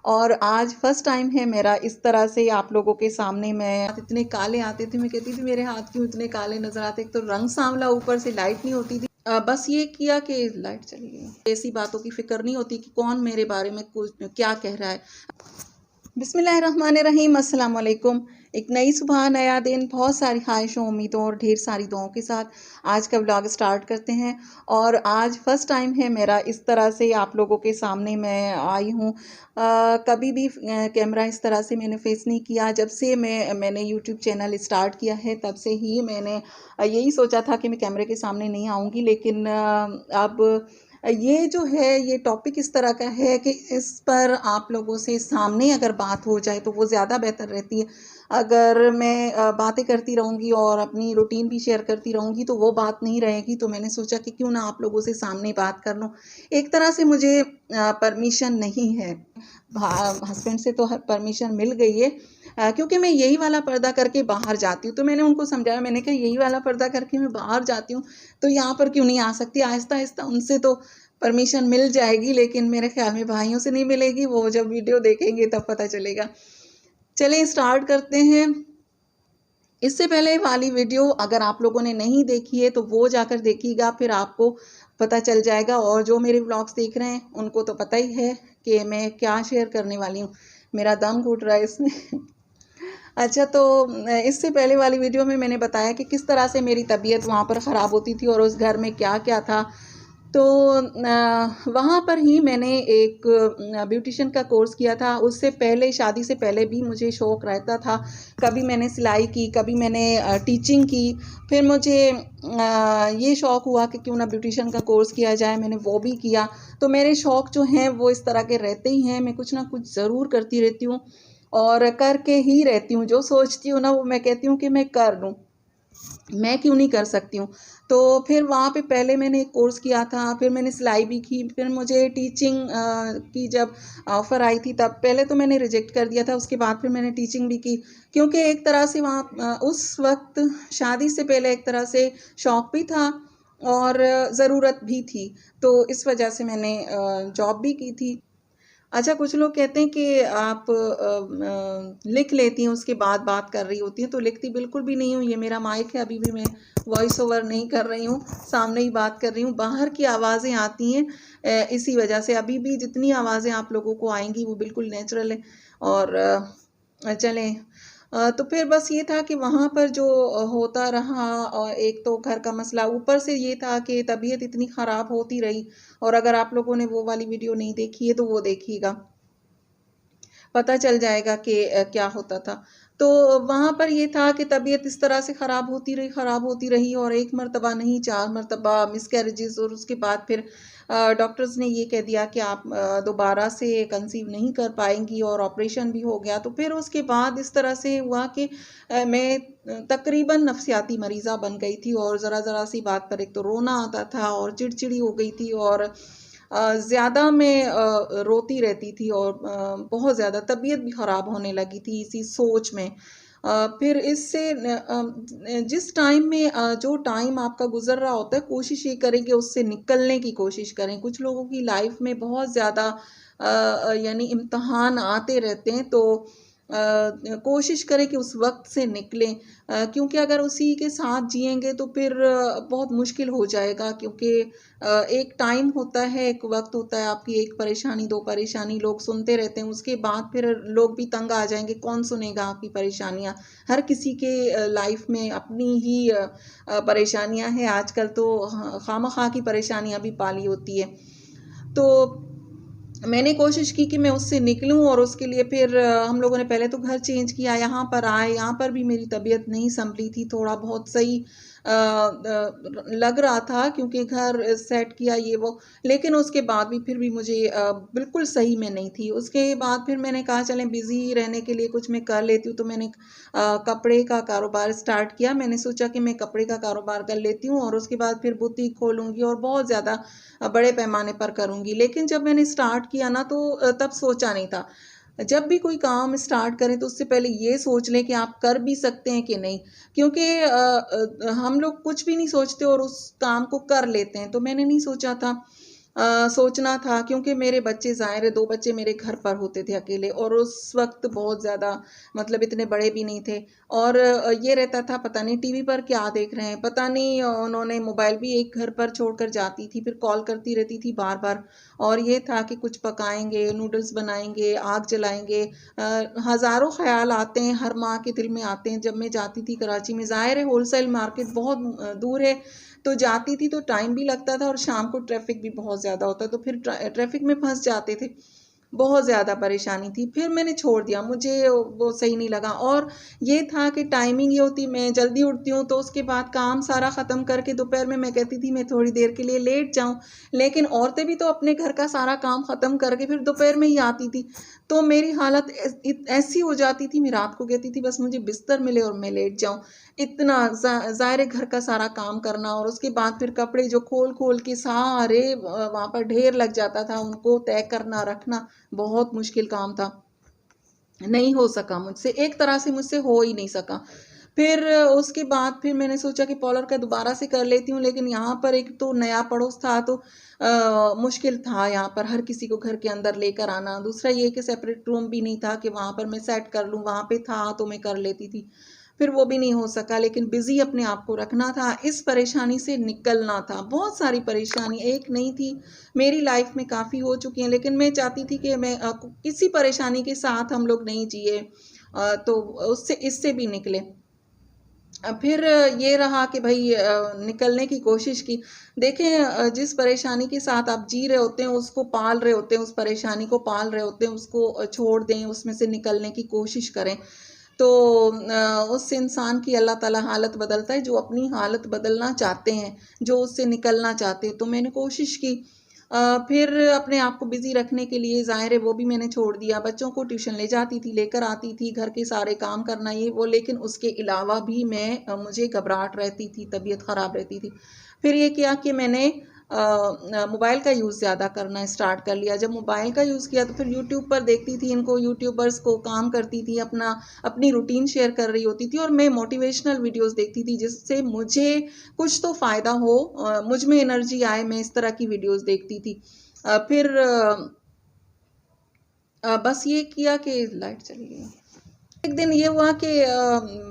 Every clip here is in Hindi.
और आज फर्स्ट टाइम है मेरा इस तरह से आप लोगों के सामने। मैं इतने काले आते थे, मैं कहती थी मेरे हाथ क्यों इतने काले नज़र आते। एक तो रंग सांवला, ऊपर से लाइट नहीं होती थी। बस ये किया कि लाइट चली गई। ऐसी बातों की फिक्र नहीं होती कि कौन मेरे बारे में कुछ क्या कह रहा है। बिस्मिल्लाहिर्रहमानिर्रहीम, अस्सलाम वालेकुम। एक नई सुबह, नया दिन, बहुत सारी ख्वाहिशों, उम्मीदों और ढेर सारी दुआओं के साथ आज का व्लॉग स्टार्ट करते हैं। और आज फर्स्ट टाइम है मेरा इस तरह से आप लोगों के सामने मैं आई हूँ। कभी भी कैमरा इस तरह से मैंने फेस नहीं किया। जब से मैंने यूट्यूब चैनल स्टार्ट किया है तब से ही मैंने यही सोचा था कि मैं कैमरे के सामने नहीं आऊँगी। लेकिन अब ये जो है, ये टॉपिक इस तरह का है कि इस पर आप लोगों से सामने अगर बात हो जाए तो वो ज़्यादा बेहतर रहती है। अगर मैं बातें करती रहूँगी और अपनी रूटीन भी शेयर करती रहूँगी तो वो बात नहीं रहेगी। तो मैंने सोचा कि क्यों ना आप लोगों से सामने बात कर लूँ। एक तरह से मुझे परमिशन नहीं है, हस्बैंड से तो परमिशन मिल गई है, क्योंकि मैं यही वाला पर्दा करके बाहर जाती हूँ। तो मैंने उनको समझाया, मैंने कहा यही वाला पर्दा करके मैं बाहर जाती हूँ तो यहाँ पर क्यों नहीं आ सकती। आहिस्ता आहिस्ता उनसे तो परमिशन मिल जाएगी, लेकिन मेरे ख्याल में भाइयों से नहीं मिलेगी। वो जब वीडियो देखेंगे तब पता चलेगा। चलिए स्टार्ट करते हैं। इससे पहले वाली वीडियो अगर आप लोगों ने नहीं देखी है तो वो जाकर देखिएगा, फिर आपको पता चल जाएगा। और जो मेरे व्लॉग्स देख रहे हैं उनको तो पता ही है कि मैं क्या शेयर करने वाली हूँ। मेरा दम घुट रहा है इसमें। अच्छा, तो इससे पहले वाली वीडियो में मैंने बताया कि किस तरह से मेरी तबीयत वहाँ पर ख़राब होती थी और उस घर में क्या क्या था। तो वहाँ पर ही मैंने एक ब्यूटिशियन का कोर्स किया था। उससे पहले, शादी से पहले भी मुझे शौक़ रहता था। कभी मैंने सिलाई की, कभी मैंने टीचिंग की। फिर मुझे ये शौक़ हुआ कि क्यों ना ब्यूटिशियन का कोर्स किया जाए, मैंने वो भी किया। तो मेरे शौक़ जो हैं वो इस तरह के रहते ही हैं। मैं कुछ ना कुछ ज़रूर करती रहती हूँ और करके ही रहती हूँ। जो सोचती हूँ ना वो मैं कहती हूँ कि मैं कर लूँ, मैं क्यों नहीं कर सकती हूँ। तो फिर वहाँ पे पहले मैंने एक कोर्स किया था, फिर मैंने सिलाई भी की, फिर मुझे टीचिंग की जब ऑफ़र आई थी तब पहले तो मैंने रिजेक्ट कर दिया था। उसके बाद फिर मैंने टीचिंग भी की, क्योंकि एक तरह से वहाँ उस वक्त शादी से पहले एक तरह से शौक़ भी था और ज़रूरत भी थी। तो इस वजह से मैंने जॉब भी की थी। अच्छा, कुछ लोग कहते हैं कि आप लिख लेती हैं उसके बाद बात कर रही होती हैं, तो लिखती बिल्कुल भी नहीं हूँ। ये मेरा माइक है, अभी भी मैं वॉइस ओवर नहीं कर रही हूँ, सामने ही बात कर रही हूँ। बाहर की आवाज़ें आती हैं इसी वजह से। अभी भी जितनी आवाज़ें आप लोगों को आएंगी वो बिल्कुल नेचुरल है। और चलें, तो फिर बस ये था कि वहाँ पर जो होता रहा, और एक तो घर का मसला, ऊपर से ये था कि तबीयत इतनी ख़राब होती रही। और अगर आप लोगों ने वो वाली वीडियो नहीं देखी है तो वो देखिएगा, पता चल जाएगा कि क्या होता था। तो वहाँ पर ये था कि तबीयत इस तरह से ख़राब होती रही और एक मरतबा नहीं 4 मरतबा मिसकैरेजेस। और उसके बाद फिर डॉक्टर्स ने ये कह दिया कि आप दोबारा से कंसीव नहीं कर पाएँगी, और ऑपरेशन भी हो गया। तो फिर उसके बाद इस तरह से हुआ कि मैं तकरीबन नफ्सियाती मरीज़ा बन गई थी। और ज़रा-ज़रा सी बात पर एक तो रोना आता था और चिड़चिड़ी हो गई थी, और ज़्यादा मैं रोती रहती थी, और बहुत ज़्यादा तबीयत भी ख़राब होने लगी थी इसी सोच में। फिर इससे जिस टाइम में जो टाइम आपका गुज़र रहा होता है, कोशिश ये करें कि उससे निकलने की कोशिश करें। कुछ लोगों की लाइफ में बहुत ज़्यादा यानी इम्तिहान आते रहते हैं, तो कोशिश करें कि उस वक्त से निकलें, क्योंकि अगर उसी के साथ जिएंगे तो फिर बहुत मुश्किल हो जाएगा। क्योंकि एक टाइम होता है, एक वक्त होता है, आपकी एक परेशानी, 2 परेशानी लोग सुनते रहते हैं, उसके बाद फिर लोग भी तंग आ जाएंगे। कौन सुनेगा आपकी परेशानियाँ। हर किसी के लाइफ में अपनी ही परेशानियाँ हैं। आजकल तो खामखा की परेशानियाँ भी पाली होती है। तो मैंने कोशिश की कि मैं उससे निकलूं, और उसके लिए फिर हम लोगों ने पहले तो घर चेंज किया, यहाँ पर आए। यहाँ पर भी मेरी तबीयत नहीं संभली थी, थोड़ा बहुत सही लग रहा था क्योंकि घर सेट किया ये वो। लेकिन उसके बाद भी फिर भी मुझे बिल्कुल सही में नहीं थी। उसके बाद फिर मैंने कहा चलें बिज़ी रहने के लिए कुछ मैं कर लेती हूँ। तो मैंने कपड़े का कारोबार स्टार्ट किया। मैंने सोचा कि मैं कपड़े का कारोबार कर लेती हूँ और उसके बाद फिर बुटीक खोलूँगी और बहुत ज़्यादा बड़े पैमाने पर करूँगी। लेकिन जब मैंने स्टार्ट किया ना तो तब सोचा नहीं था। जब भी कोई काम स्टार्ट करें तो उससे पहले ये सोच लें कि आप कर भी सकते हैं कि नहीं। क्योंकि हम लोग कुछ भी नहीं सोचते और उस काम को कर लेते हैं। तो मैंने नहीं सोचा था। सोचना था, क्योंकि मेरे बच्चे ज़ाहिर है 2 बच्चे मेरे घर पर होते थे अकेले, और उस वक़्त बहुत ज़्यादा मतलब इतने बड़े भी नहीं थे, और ये रहता था पता नहीं टीवी पर क्या देख रहे हैं, पता नहीं उन्होंने मोबाइल भी एक घर पर छोड़कर जाती थी, फिर कॉल करती रहती थी बार-बार, और ये था कि कुछ पकाएँगे, नूडल्स बनाएँगे, आग जलाएँगे। हज़ारों ख़्याल आते हैं, हर माँ के दिल में आते हैं। जब मैं जाती थी कराची में, ज़ाहिर है होलसेल मार्केट बहुत दूर है, तो जाती थी तो टाइम भी लगता था और शाम को ट्रैफ़िक भी बहुत ज़्यादा होता, तो फिर ट्रैफ़िक में फँस जाते थे। बहुत ज़्यादा परेशानी थी, फिर मैंने छोड़ दिया, मुझे वो सही नहीं लगा, और ये था कि टाइमिंग ये होती, मैं जल्दी उठती हूँ तो उसके बाद काम सारा ख़त्म करके दोपहर में मैं कहती थी मैं थोड़ी देर के लिए लेट जाऊँ, लेकिन औरतें भी तो अपने घर का सारा काम ख़त्म करके फिर दोपहर में ही आती थी। तो मेरी हालत ऐसी हो जाती थी, मैं रात को कहती थी बस मुझे बिस्तर मिले और मैं लेट जाऊँ। इतना ज़ाहिर है घर का सारा काम करना, और उसके बाद फिर कपड़े जो खोल-खोल के सारे वहाँ पर ढेर लग जाता था, उनको तय करना, रखना बहुत मुश्किल काम था। नहीं हो सका मुझसे, एक तरह से मुझसे हो ही नहीं सका। फिर उसके बाद फिर मैंने सोचा कि पार्लर का दोबारा से कर लेती हूँ, लेकिन यहाँ पर एक तो नया पड़ोस था, तो मुश्किल था यहाँ पर हर किसी को घर के अंदर लेकर आना। दूसरा ये कि सेपरेट रूम भी नहीं था कि वहाँ पर मैं सेट कर लूँ, वहाँ पे था तो मैं कर लेती थी। फिर वो भी नहीं हो सका, लेकिन बिज़ी अपने आप को रखना था, इस परेशानी से निकलना था। बहुत सारी परेशानी, एक नहीं थी, मेरी लाइफ़ में काफ़ी हो चुकी हैं, लेकिन मैं चाहती थी कि मैं किसी परेशानी के साथ हम लोग नहीं जिए, तो उससे इससे भी निकले। फिर ये रहा कि भई निकलने की कोशिश की। देखें, जिस परेशानी के साथ आप जी रहे होते हैं, उसको पाल रहे होते हैं, उस परेशानी को पाल रहे होते हैं, उसको छोड़ दें, उसमें से निकलने की कोशिश करें। तो उस इंसान की अल्लाह ताला हालत बदलता है, जो अपनी हालत बदलना चाहते हैं, जो उससे निकलना चाहते हैं। तो मैंने कोशिश की। फिर अपने आप को बिज़ी रखने के लिए ज़ाहिर है वो भी मैंने छोड़ दिया। बच्चों को ट्यूशन ले जाती थी, लेकर आती थी, घर के सारे काम करना ये वो, लेकिन उसके अलावा भी मुझे घबराहट रहती थी, तबीयत ख़राब रहती थी। फिर ये किया कि मैंने मोबाइल का यूज़ ज़्यादा करना स्टार्ट कर लिया। जब मोबाइल का यूज़ किया तो फिर यूट्यूब पर देखती थी इनको, यूट्यूबर्स को काम करती थी, अपनी रूटीन शेयर कर रही होती थी, और मैं मोटिवेशनल वीडियोज़ देखती थी जिससे मुझे कुछ तो फ़ायदा हो, मुझ में एनर्जी आए, मैं इस तरह की वीडियोज़ देखती थी। फिर बस ये किया कि लाइट चली गई। एक दिन ये हुआ कि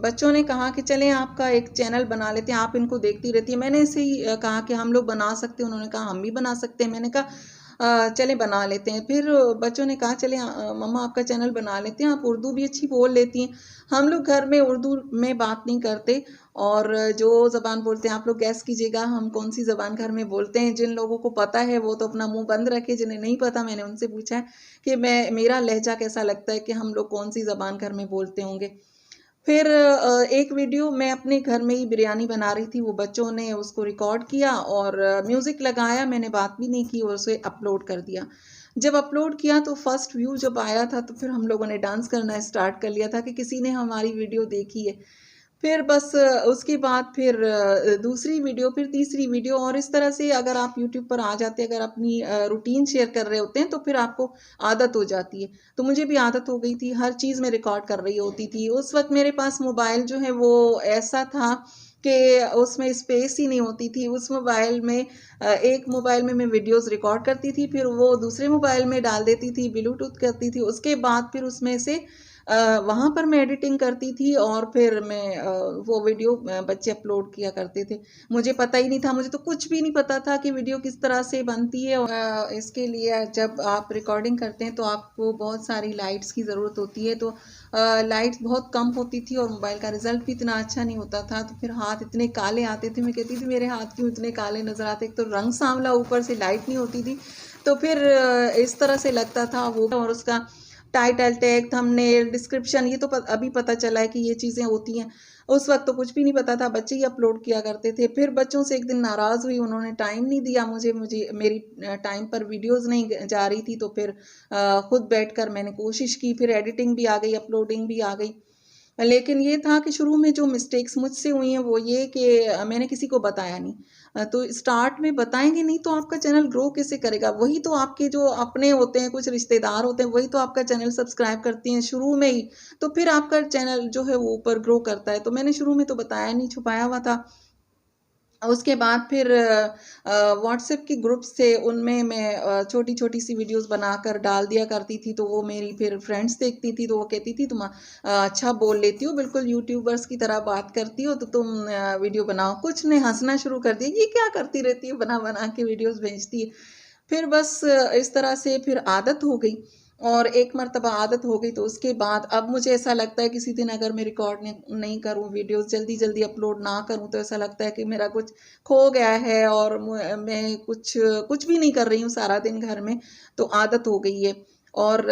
बच्चों ने कहा कि चलें आपका एक चैनल बना लेते हैं, आप इनको देखती रहती हैं। मैंने ऐसे ही कहा कि हम लोग बना सकते हैं, उन्होंने कहा हम भी बना सकते हैं। मैंने कहा चलें बना लेते हैं। फिर बच्चों ने कहा चलें मम्मा आपका चैनल बना लेते हैं, आप उर्दू भी अच्छी बोल लेती हैं। हम लोग घर में उर्दू में बात नहीं करते, और जो ज़बान बोलते हैं आप लोग गैस कीजिएगा हम कौन-सी ज़बान घर में बोलते हैं। जिन लोगों को पता है वो तो अपना मुँह बंद रखें, जिन्हें नहीं पता मैंने उनसे पूछा है कि मेरा लहज़ा कैसा लगता है, कि हम लोग कौन-सी ज़बान घर में बोलते होंगे। फिर एक वीडियो मैं अपने घर में ही बिरयानी बना रही थी, वो बच्चों ने उसको रिकॉर्ड किया और म्यूज़िक लगाया, मैंने बात भी नहीं की और उसे अपलोड कर दिया। जब अपलोड किया तो फर्स्ट व्यू जब आया था, तो फिर हम लोगों ने डांस करना स्टार्ट कर लिया था कि किसी ने हमारी वीडियो देखी है। फिर बस उसके बाद फिर दूसरी वीडियो, फिर तीसरी वीडियो, और इस तरह से अगर आप यूट्यूब पर आ जाते हैं, अगर अपनी रूटीन शेयर कर रहे होते हैं, तो फिर आपको आदत हो जाती है। तो मुझे भी आदत हो गई थी, हर चीज़ में रिकॉर्ड कर रही होती थी। उस वक़्त मेरे पास मोबाइल जो है वो ऐसा था कि उसमें स्पेस ही नहीं होती थी। उस मोबाइल में एक मोबाइल में मैं वीडियोज़ रिकॉर्ड करती थी, फिर वो दूसरे मोबाइल में डाल देती थी, ब्लूटूथ करती थी। उसके बाद फिर उसमें से वहाँ पर मैं एडिटिंग करती थी, और फिर मैं वो वीडियो बच्चे अपलोड किया करते थे। मुझे पता ही नहीं था, मुझे तो कुछ भी नहीं पता था कि वीडियो किस तरह से बनती है। इसके लिए जब आप रिकॉर्डिंग करते हैं तो आपको बहुत सारी लाइट्स की ज़रूरत होती है, तो लाइट्स बहुत कम होती थी और मोबाइल का रिज़ल्ट भी इतना अच्छा नहीं होता था, तो फिर हाथ इतने काले आते थे। मैं कहती थी मेरे हाथ क्यों इतने काले नज़र आते, एक तो रंग सांवला, ऊपर से लाइट नहीं होती थी। तो फिर इस तरह से लगता था वो, और उसका टाइटल, टैग, थंबनेल, डिस्क्रिप्शन, ये तो अभी पता चला है कि ये चीज़ें होती हैं। उस वक़्त तो कुछ भी नहीं पता था, बच्चे ही अपलोड किया करते थे। फिर बच्चों से एक दिन नाराज़ हुई, उन्होंने टाइम नहीं दिया मुझे, मेरी टाइम पर वीडियोज़ नहीं जा रही थी, तो फिर खुद बैठकर मैंने कोशिश की, फिर एडिटिंग भी आ गई, अपलोडिंग भी आ गई। लेकिन ये था कि शुरू में जो मिस्टेक्स मुझसे हुई हैं वो ये कि मैंने किसी को बताया नहीं। तो स्टार्ट में बताएँगे नहीं तो आपका चैनल ग्रो कैसे करेगा? वही तो आपके जो अपने होते हैं, कुछ रिश्तेदार होते हैं, वही तो आपका चैनल सब्सक्राइब करते हैं शुरू में ही, तो फिर आपका चैनल जो है वो ऊपर ग्रो करता है। तो मैंने शुरू में तो बताया नहीं, छुपाया हुआ था। उसके बाद फिर व्हाट्सएप के ग्रुप से उनमें मैं छोटी-छोटी सी वीडियोस बनाकर डाल दिया करती थी, तो वो मेरी फिर फ्रेंड्स देखती थी, तो वो कहती थी तुम अच्छा बोल लेती हो, बिल्कुल यूट्यूबर्स की तरह बात करती हो, तो तुम वीडियो बनाओ। कुछ ने हँसना शुरू कर दिया, ये क्या करती रहती है, बना-बना के वीडियोस भेजती है। फिर बस इस तरह से फिर आदत हो गई, और एक मर्तबा आदत हो गई तो उसके बाद अब मुझे ऐसा लगता है किसी दिन अगर मैं रिकॉर्ड नहीं करूँ, वीडियोस जल्दी-जल्दी अपलोड ना करूँ, तो ऐसा लगता है कि मेरा कुछ खो गया है और मैं कुछ कुछ भी नहीं कर रही हूँ सारा दिन घर में, तो आदत हो गई है। और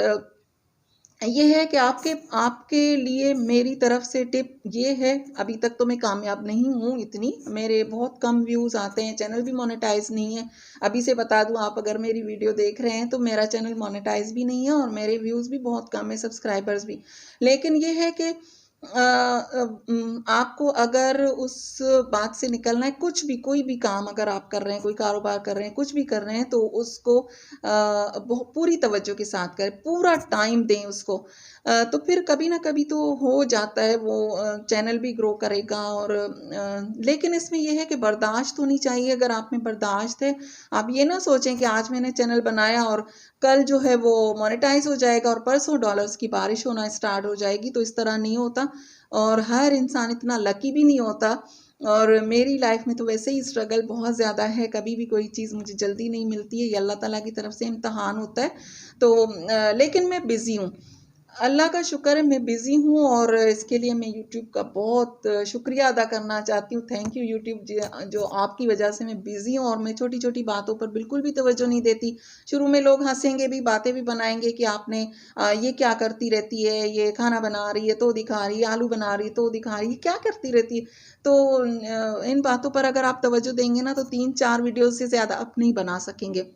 ये है कि आपके आपके लिए मेरी तरफ से टिप ये है, अभी तक तो मैं कामयाब नहीं हूँ इतनी, मेरे बहुत कम व्यूज़ आते हैं, चैनल भी मोनेटाइज़ नहीं है। अभी से बता दूँ, आप अगर मेरी वीडियो देख रहे हैं तो मेरा चैनल मोनेटाइज़ भी नहीं है और मेरे व्यूज़ भी बहुत कम है, सब्सक्राइबर्स भी। लेकिन ये है कि आपको अगर उस बात से निकलना है, कुछ भी कोई भी काम अगर आप कर रहे हैं, कोई कारोबार कर रहे हैं, कुछ भी कर रहे हैं, तो उसको पूरी तवज्जो के साथ करें, पूरा टाइम दें उसको। तो फिर कभी ना कभी तो हो जाता है वो, चैनल भी ग्रो करेगा। और लेकिन इसमें ये है कि बर्दाश्त होनी चाहिए। अगर आप में बर्दाश्त है, आप ये ना सोचें कि आज मैंने चैनल बनाया और कल जो है वो मोनेटाइज हो जाएगा और परसों डॉलर्स की बारिश होना स्टार्ट हो जाएगी, तो इस तरह नहीं होता। और हर इंसान इतना लकी भी नहीं होता। और मेरी लाइफ में तो वैसे ही स्ट्रगल बहुत ज़्यादा है, कभी भी कोई चीज़ मुझे जल्दी नहीं मिलती है, ये अल्लाह ताला की तरफ से इम्तहान होता है। तो लेकिन मैं बिज़ी हूँ, अल्लाह का शुक्र है मैं बिज़ी हूँ, और इसके लिए मैं यूट्यूब का बहुत शुक्रिया अदा करना चाहती हूँ। थैंक यू यूट्यूब जी, जो आपकी वजह से मैं बिज़ी हूँ और मैं छोटी-छोटी बातों पर बिल्कुल भी तवज्जो नहीं देती। शुरू में लोग हँसेंगे भी, बातें भी बनाएँगे कि आपने ये क्या करती रहती है, ये खाना बना रही है तो दिखा रही है, आलू बना रही है तो दिखा रही है, क्या करती रहती है? तो इन बातों पर अगर आप तवज्जो देंगे ना, तो 3-4 वीडियो से ज़्यादा आप नहीं बना सकेंगे।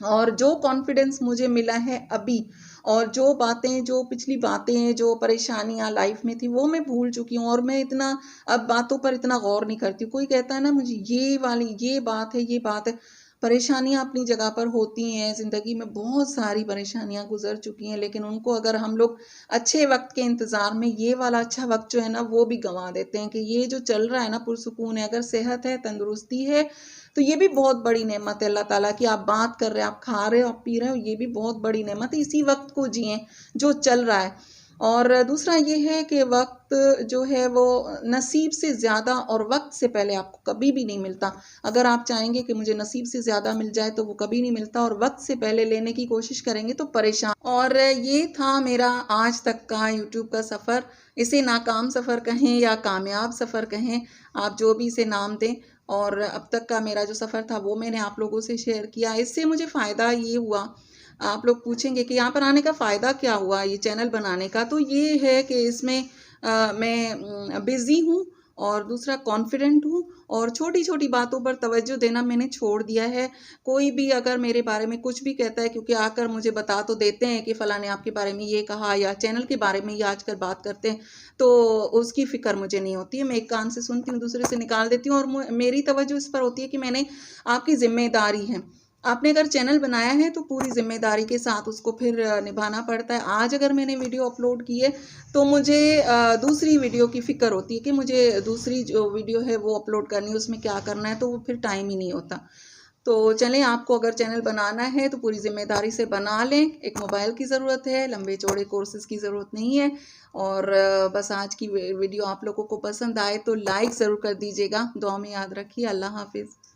और जो कॉन्फिडेंस मुझे मिला है अभी, और जो बातें, जो पिछली बातें, जो परेशानियां लाइफ में थी, वो मैं भूल चुकी हूँ, और मैं इतना अब बातों पर इतना गौर नहीं करती हूँ। कोई कहता है ना मुझे ये वाली ये बात है, ये बात है, परेशानियां अपनी जगह पर होती हैं, ज़िंदगी में बहुत सारी परेशानियां गुजर चुकी हैं, लेकिन उनको अगर हम लोग अच्छे वक्त के इंतज़ार में ये वाला अच्छा वक्त जो है ना वो भी गंवा देते हैं, कि ये जो चल रहा है ना पुरसुकून है, अगर सेहत है, तंदुरुस्ती है, तो ये भी बहुत बड़ी नेमत है अल्लाह ताला की। आप बात कर रहे हैं, आप खा रहे हो, आप पी रहे हो, ये भी बहुत बड़ी नेमत है। इसी वक्त को जिए जो चल रहा है। और दूसरा ये है कि वक्त जो है वो नसीब से ज़्यादा और वक्त से पहले आपको कभी भी नहीं मिलता। अगर आप चाहेंगे कि मुझे नसीब से ज़्यादा मिल जाए, तो वो कभी नहीं मिलता, और वक्त से पहले लेने की कोशिश करेंगे तो परेशान। और ये था मेरा आज तक का यूट्यूब का सफ़र। इसे नाकाम सफ़र कहें या कामयाब सफ़र कहें, आप जो भी इसे नाम दें। और अब तक का मेरा जो सफ़र था वो मैंने आप लोगों से शेयर किया। इससे मुझे फ़ायदा ये हुआ, आप लोग पूछेंगे कि यहाँ पर आने का फ़ायदा क्या हुआ, ये चैनल बनाने का? तो ये है कि इसमें मैं बिज़ी हूँ, और दूसरा कॉन्फिडेंट हूँ, और छोटी-छोटी बातों पर तवज्जो देना मैंने छोड़ दिया है। कोई भी अगर मेरे बारे में कुछ भी कहता है, क्योंकि आकर मुझे बता तो देते हैं कि फ़लाँ ने आपके बारे में ये कहा, या चैनल के बारे में ये आजकल बात करते हैं, तो उसकी फ़िक्र मुझे नहीं होती है। मैं एक कान से सुनती हूँ, दूसरे से निकाल देती हूँ, और मेरी तवज्जो इस पर होती है कि मैंने आपकी ज़िम्मेदारी है। आपने अगर चैनल बनाया है तो पूरी ज़िम्मेदारी के साथ उसको फिर निभाना पड़ता है। आज अगर मैंने वीडियो अपलोड की है, तो मुझे दूसरी वीडियो की फ़िक्र होती है कि मुझे दूसरी जो वीडियो है वो अपलोड करनी है, उसमें क्या करना है, तो वो फिर टाइम ही नहीं होता। तो चलें, आपको अगर चैनल बनाना है तो पूरी ज़िम्मेदारी से बना लें। एक मोबाइल की ज़रूरत है, लंबे चौड़े कोर्सेज़ की ज़रूरत नहीं है। और बस आज की वीडियो आप लोगों को पसंद आए तो लाइक ज़रूर कर दीजिएगा। दुआ में याद रखिए। अल्लाह हाफ़िज़।